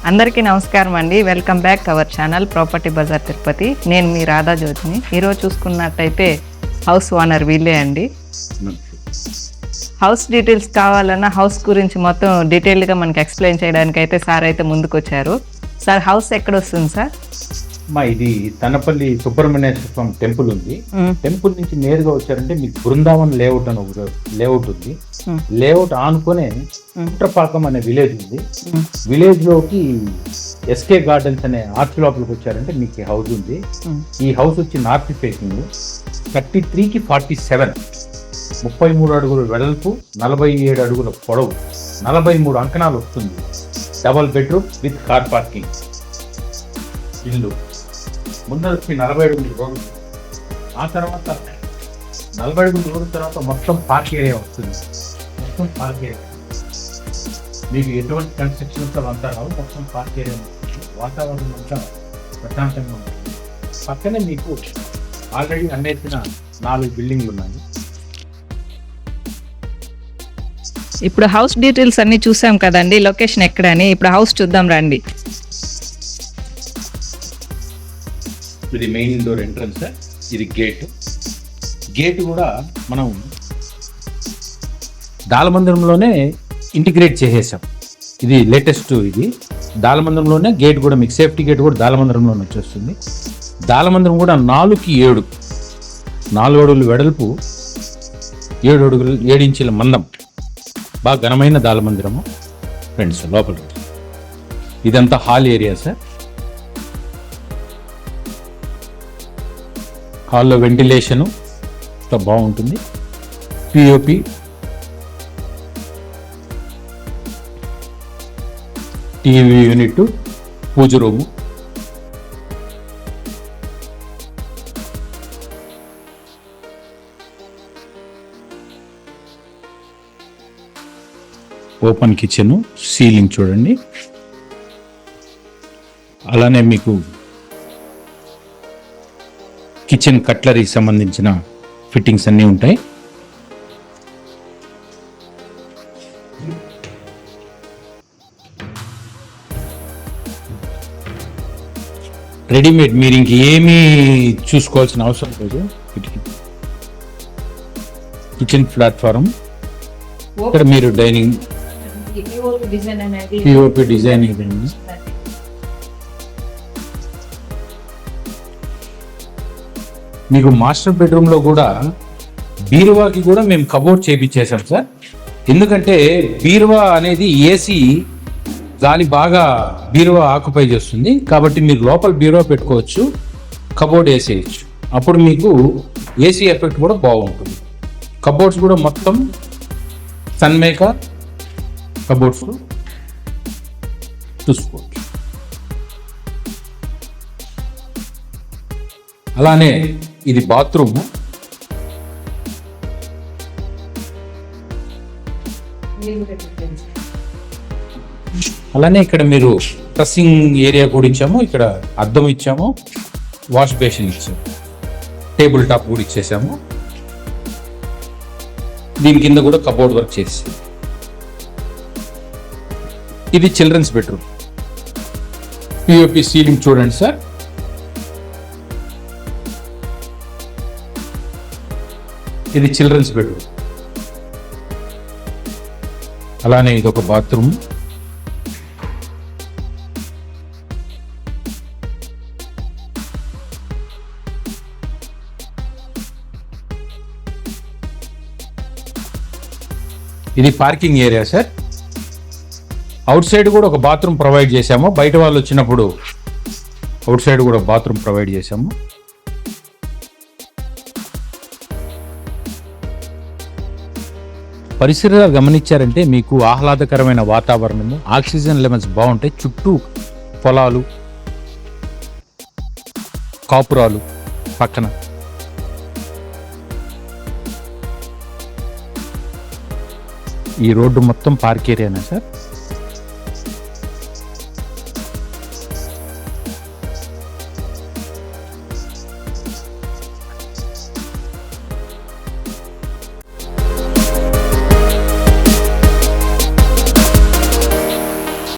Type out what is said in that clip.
అందరికీ నమస్కారం అండి. Welcome back our channel property Bazaar Tirupati. నేను మీ రాధా జ్యోతిని. ఈరోజు చూసుకున్నట్టయితే హౌస్ ఓనర్ వీళ్ళే అండి. హౌస్ డీటెయిల్స్ కావాలన్నా హౌస్ గురించి మొత్తం డీటెయిల్గా మనకి ఎక్స్ప్లెయిన్ చేయడానికి అయితే సార్ అయితే ముందుకు వచ్చారు. సార్ హౌస్ ఎక్కడ వస్తుంది సార్? ఇది తనపల్లి సుబ్రహ్మణ్యేశ్వర స్వామి టెంపుల్ ఉంది. టెంపుల్ నుంచి నేరుగా వచ్చారంటే మీకు బృందావన్ లేఅవుట్ అని ఒక లేఅవుట్ ఉంది. లేఅవుట్ ఆనుకునే కుట్రపాకం అనే విలేజ్ ఉంది. విలేజ్ లోకి ఎస్కే గార్డెన్స్ అనే ఆర్చ్ లోపలికి వచ్చారంటే మీకు హౌస్ ఉంది. ఈ హౌస్ వచ్చి నార్త్ ఫేసింగ్ 33కి 47, 33 అడుగుల వెడల్పు, 47 అడుగుల పొడవు, 43 అంకణాలు వస్తుంది. Double bedroom with car parking ఇల్లు. ముందర వచ్చి 40 అడుగుల రోడ్డు, ఆ తర్వాత 40 అడుగుల రోడ్డు తర్వాత మొత్తం పార్క్ ఏరియా వస్తుంది. మొత్తం పార్క్ ఏరియా మీకు ఎటువంటి కన్స్ట్రక్షన్స్ అంతా రావు. మొత్తం పార్క్ ఏరియా వాతావరణం అంతా ప్రశాంతంగా ఉంటుంది. పక్కనే మీకు ఆల్రెడీ అమ్మేసిన 4 బిల్డింగ్లు ఉన్నాయి. ఇప్పుడు హౌస్ డీటెయిల్స్ అన్ని చూసాం కదండి, లొకేషన్ ఎక్కడ అని. ఇప్పుడు హౌస్ చూద్దాం రండి. ఇది మెయిన్ డోర్ ఎంట్రన్స్. ఇది గేట్ కూడా మనం దాలమందిరంలోనే ఇంటిగ్రేట్ చేసేసాం. ఇది లేటెస్ట్. ఇది దాలమందిరంలోనే గేట్ కూడా మీకు సేఫ్టీ గేట్ కూడా దాలమందిరంలోనే వచ్చేస్తుంది. దాలమందిరం కూడా 4కి 7, 4 అడుగుల వెడల్పు, 7 ఇంచుల మందం, బాగా ఘనమైన దాలమందిరము. ఫ్రెండ్స్ లోపల ఇదంతా హాల్ ఏరియా సార్. హాల్లో వెంటిలేషను బాగుంటుంది. పిఓపి, టీవీ యూనిట్, పూజ రూము, ఓపెన్ కిచెన్, సీలింగ్ చూడండి. అలానే మీకు కిచెన్ కట్లరీకి సంబంధించిన ఫిట్టింగ్స్ అన్నీ ఉంటాయి. రెడీమేడ్, మీరు ఇంకేమీ చూసుకోవాల్సిన అవసరం లేదు. కిచెన్ ప్లాట్ఫారం, ఇక్కడ మీరు డైనింగ్, పిఓపి డిజైన్ ఇదండి. మీకు మాస్టర్ బెడ్రూమ్లో కూడా బీరువాకి కూడా మేము కబోర్డ్ చేయించేసాం సార్. ఎందుకంటే బీరువా అనేది ఏసీ గాలి బాగా బీరువా ఆక్యుపై చేస్తుంది. కాబట్టి మీరు లోపల బీరువా పెట్టుకోవచ్చు, కబోర్డ్ వేసేయచ్చు. అప్పుడు మీకు ఏసీ ఎఫెక్ట్ కూడా బాగుంటుంది. కబోర్డ్స్ కూడా మొత్తం సన్మేక కబోర్డ్స్ చూసుకోవచ్చు. అలానే ఇది బాత్రూమ్. అలానే ఇక్కడ మీరు డ్రెస్సింగ్ ఏరియా కూడా ఇచ్చాము. ఇక్కడ అద్దం ఇచ్చాము, వాష్ బేసిన్ ఇచ్చాము, టేబుల్ టాప్ కూడా ఇచ్చేసాము. దీని కింద కూడా కబోర్డ్ వర్క్ చేసి. ఇది చిల్డ్రన్స్ బెడ్రూమ్. పిఓపి సీలింగ్ చూడండి సార్. ఇది చిల్డ్రన్స్ బెడ్రూమ్. అలానే ఇది ఒక బాత్రూమ్. ఇది parking area sir. Out side కూడా ఒక బాత్రూమ్ ప్రొవైడ్ చేశాము. బయట వాళ్ళు వచ్చినప్పుడు అవుట్ సైడ్ కూడా బాత్రూమ్ ప్రొవైడ్ చేశాము. పరిసరాలు గమనించారంటే మీకు ఆహ్లాదకరమైన వాతావరణము, ఆక్సిజన్ లెవెల్స్ బాగుంటాయి. చుట్టూ పొలాలు, కాపురాలు పక్కన. ఈ రోడ్డు మొత్తం పార్క్ ఏరియానే సార్.